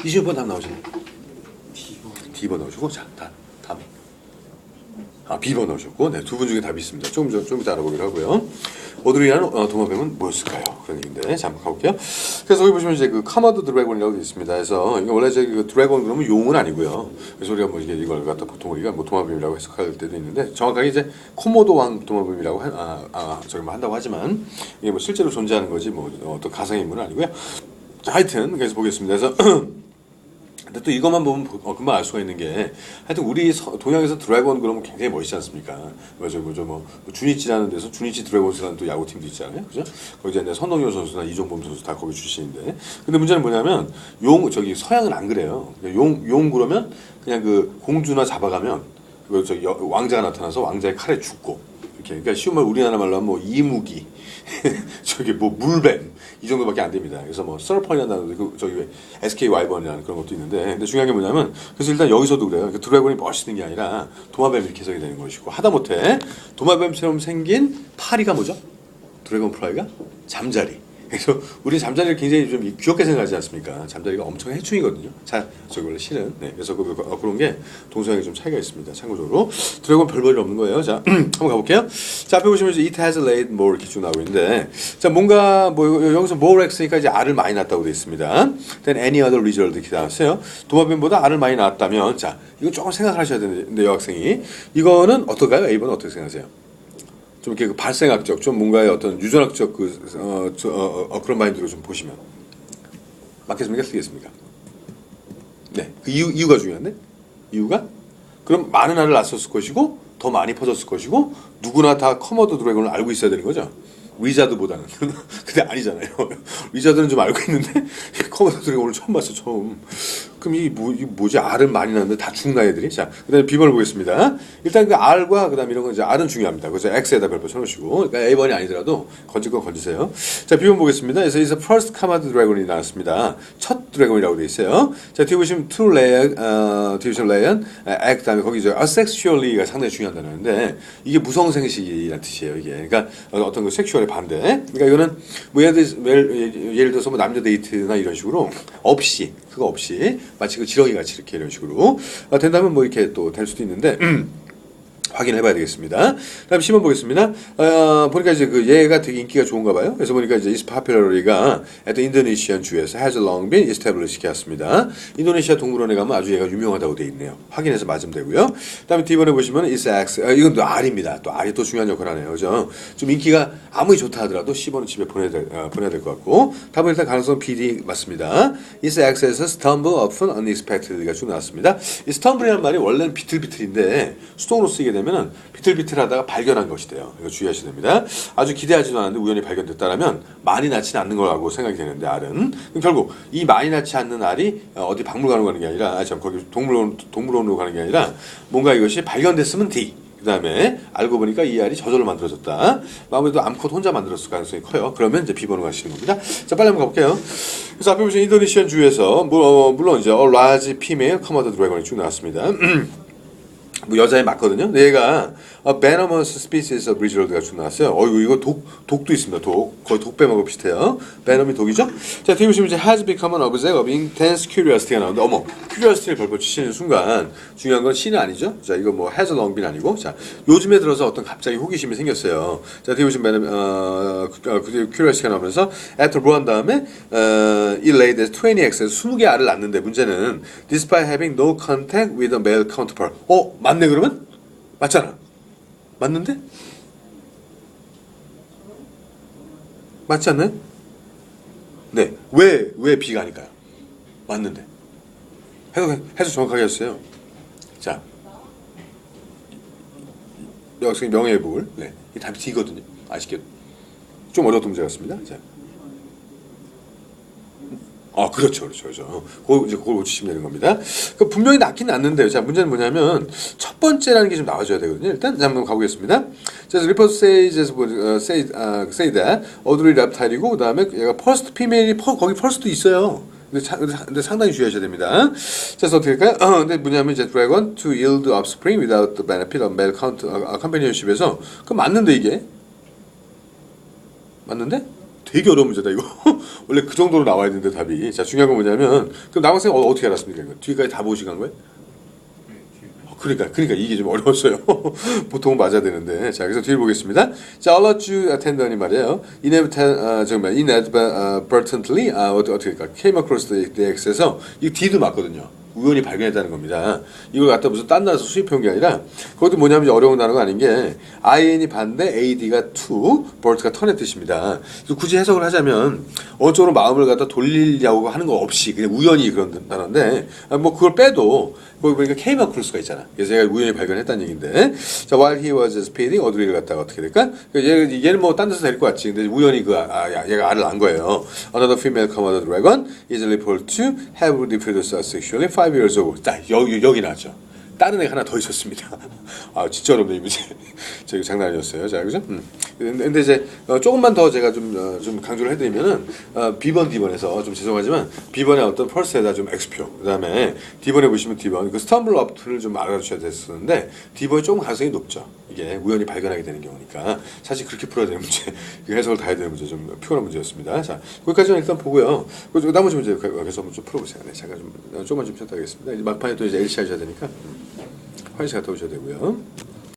26번 답 나오시네. D번 나오시고, 자, 다음. B번 나오셨고, 네, 두 분 중에 답이 있습니다. 좀 이따 알아보기로 하고요. 오드리라는 도마뱀은 뭐였을까요? 그런 얘기인데, 자, 한번 가볼게요. 그래서 여기 보시면 이제 그 카마드 드래곤이라고 되어 있습니다. 그래서 이게 원래 그 드래곤 그러면 용은 아니고요. 그래서 우리가 뭐 이걸 갖다 보통 우리가 뭐 도마뱀이라고 해석할 때도 있는데, 정확하게 이제 코모도 왕 도마뱀이라고 저기 뭐 한다고 하지만 이게 뭐 실제로 존재하는 거지 뭐 어떤 가상의 인물은 아니고요. 자, 하여튼 그래서 보겠습니다. 그래서 근데 또 이것만 보면 금방 알 수가 있는 게 하여튼 우리 동양에서 드래곤 그러면 굉장히 멋있지 않습니까? 그죠 뭐 주니치라는 데서 주니치 드래곤스라는 또 야구팀도 있잖아요, 그죠? 거기 이제 선동열 선수나 이종범 선수 다 거기 출신인데, 근데 문제는 뭐냐면 저기 서양은 안 그래요. 용 그러면 그냥 그 공주나 잡아가면 그 저기 왕자가 나타나서 왕자의 칼에 죽고 이렇게. 그러니까 쉬운 말 우리나라 말로 하면 뭐 이무기 저기 뭐 물뱀 이 정도밖에 안 됩니다. 그래서 뭐 서펄이라는 그 저기 왜 SK 와이번이라는 그런 것도 있는데, 근데 중요한 게 뭐냐면 그래서 일단 여기서도 그래요. 그러니까 드래곤이 멋있는 게 아니라 도마뱀 이렇게 해석이 되는 것이고, 하다못해 도마뱀처럼 생긴 파리가 뭐죠? 드래곤 프라이가 잠자리. 그래서 우리 잠자리를 굉장히 좀 귀엽게 생각하지 않습니까? 잠자리가 엄청 해충이거든요. 저기 원래 실은. 네, 그래서 그런 게 동서양이 좀 차이가 있습니다. 참고적으로 드래곤 별 볼일 없는 거예요. 자, 한번 가볼게요. 자, 앞에 보시면 이제 it has laid more 이렇게 쭉 나오고 있는데, 자, 뭔가 뭐 여기서 more x니까 이제 알을 많이 낳았다고 되어 있습니다. Then any other result 이렇게 나왔어요. 도마뱀보다 알을 많이 낳았다면, 자, 이거 조금 생각하셔야 되는데 여학생이 이거는 어떨까요? A번 어떻게 생각하세요? 좀 이렇게 그 발생학적, 좀 뭔가의 어떤 유전학적 그런 마인드로 좀 보시면 맞겠습니까? 틀리겠습니까? 네, 그 이유가 중요한데, 이유가 그럼 많은 알을 낳았을 것이고 더 많이 퍼졌을 것이고 누구나 다 커머드 드래곤을 알고 있어야 되는 거죠. 위자드보다는. 근데 아니잖아요. 위자드는 좀 알고 있는데 커머드 드래곤을 처음 봤어, 처음. 그럼 이게 뭐지? 알을 많이 낳는데 다 죽나 애들이? 자, 그다음에 B번을 보겠습니다. 일단 그 R과 그다음에 이런 건 이제 R은 중요합니다. 그래서 X에다 별표 쳐놓으시고, 그러니까 A번이 아니더라도 건질 건 건지세요. 자, B번 보겠습니다. 그래서 이제 first command dragon이 나왔습니다. 첫 드래곤이라고 돼 있어요. 자, 뒤에 보시면 to lay, 뒤에 보시면 lay, 그다음에 거기 이제 asexually가 상당히 중요한 단어인데 이게 무성생식이라는 뜻이에요. 이게 그러니까 어떤 그 섹슈얼의 반대. 그러니까 이거는 뭐 예를 들어서 뭐 남녀 데이트나 이런 식으로 그거 없이 마치 그 지렁이 같이 이렇게 이런 식으로 된다면 뭐 이렇게 또 될 수도 있는데 확인해봐야 되겠습니다. 다음 10번 보겠습니다. 보니까 이제 그 얘가 되게 인기가 좋은가 봐요. 그래서 보니까 이제 is popularly가 at the Indonesian 주에서 has long been established 했습니다. 인도네시아 동물원에 가면 아주 얘가 유명하다고 돼 있네요. 확인해서 맞으면 되고요. 다음에 D번에 보시면 is X, 이건 또 R입니다. 또 R이 또 중요한 역할을 하네요. 그죠? 좀 인기가 아무리 좋다 하더라도 10번은 집에 보내야 될 것 같고, 답은 일단 가능성 BD 맞습니다. is X에서 stumble upon unexpectedly가 쭉 나왔습니다. 이 stumble이라는 말이 원래는 비틀비틀인데 수동으로 쓰게 되면은 비틀비틀하다가 발견한 것이 돼요. 이거 주의하셔야 됩니다. 아주 기대하지도 않았는데 우연히 발견됐다라면 많이 낳지는 않는 거라고 생각이 되는데, 알은 결국 이 많이 낳지 않는 알이 어디 박물관으로 가는 게 아니라 거기 동물원으로 가는 게 아니라 뭔가 이것이 발견됐으면 D. 그 다음에 알고 보니까 이 알이 저절로 만들어졌다. 아무래도 암컷 혼자 만들었을 가능성이 커요. 그러면 이제 B번으로 가시는 겁니다. 자, 빨리 한번 가볼게요. 그래서 앞에 보시면 인도네시안 주에서 물론 이제 large female commodore dragon이 쭉 나왔습니다. 뭐 여자애 맞거든요. 근데 얘가 venomous species of lizard가 쭉 나왔어요. 이거 독도 있습니다. 거의 독뱀하고 비슷해요. venom이 독이죠. 자, 뒤에 보시면 이제 has become an object of intense curiosity가 나오는데, curiosity를 벌벌 치시는 순간 중요한 건 C는 아니죠. 자, 이거 뭐 has long been 아니고, 자, 요즘에 들어서 어떤 갑자기 호기심이 생겼어요. 자, 뒤에 보시면 curiosity가 나오면서 after 뭐 한 다음에 it laid as 20x에서 20개 알을 낳는데, 문제는 despite having no contact with a male counterpart. 맞네 그러면? 맞잖아. 맞는데? 맞지 않나요? 네. 왜 B가 아닐까요? 맞는데. 해서 정확하게 했어요. 자. 여학생 명예회복을. 네. 이 답이 D거든요. 아쉽게도. 좀 어려웠던 문제 같습니다. 자. 그렇죠. 그걸 고치시면 되는 겁니다. 분명히 낫긴 낫는데요. 자, 문제는 뭐냐면 첫 번째라는 게 좀 나와줘야 되거든요. 일단 한번 가보겠습니다. 자, report say that Audrey reptile이고, 그다음에 얘가 first female이 거기 first도 있어요. 근데 상당히 주의하셔야 됩니다. 자, 그래서 어떻게 할까요? 근데 뭐냐면 이제 dragon to yield offspring without the benefit of male companionship에서 그럼 맞는데 이게 맞는데? 되게 어려운 문제다 이거. 원래 그 정도로 나와야 되는데 답이. 자, 중요한 건 뭐냐면 그럼 남학생 어떻게 알았습니까? 이거? 뒤까지 다 보시간 거예요? 그러니까 이게 좀 어려웠어요. 보통은 맞아야 되는데. 자, 그래서 뒤를 보겠습니다. 자, I'll let you attend이 말이에요. inadvertently 어떻게 할까? came across the X에서 이 D도 맞거든요. 우연히 발견했다는 겁니다. 이걸 갖다 무슨 딴 나라에서 수입해온 게 아니라 그것도 뭐냐면 어려운 단어가 아닌 게 IN이 반대, AD가 to, bert가 턴의 뜻입니다. 그래서 굳이 해석을 하자면 어느 쪽으로 마음을 갖다 돌리려고 하는 거 없이 그냥 우연히 그런 단어인데 뭐 그걸 빼도 거기 보니까 came across가 있잖아. 그래서 얘가 우연히 발견했다는 얘기인데 자, while he was speeding 어디를 갔다가 어떻게 될까? 얘는 뭐 딴 데서 데릴 것 같지. 근데 우연히 얘가 알을 안 거예요. Another female Komodo dragon is reported to have reproduced sexually 5 years ago. 자, 여기 나왔죠. 다른 애가 하나 더 있었습니다. 아, 진짜 어렵네 이 문제. 저기 장난 아니었어요. 자, 그죠? 근데 이제 조금만 더 제가 좀 강조를 해드리면은 B번, D번에서 좀 죄송하지만 B번에 어떤 펄스에다 좀 X표, 그다음에 D번에 보시면 D번 그 스텀블 업을 좀 알아두셔야 됐었는데 D번이 조금 가능성이 높죠. 이게 우연히 발견하게 되는 경우니까 사실 그렇게 풀어야 되는 문제, 그 해석을 다 해야 되는 문제 좀 피곤한 문제였습니다. 자, 거기까지는 일단 보고요. 나머지 문제 계속 한번 좀 풀어보세요. 네, 잠깐 조금만 좀 쉬었다 하겠습니다. 이제 막판에 또 이제 LC 하셔야 되니까. 화장실 갔다 오셔야 되고요.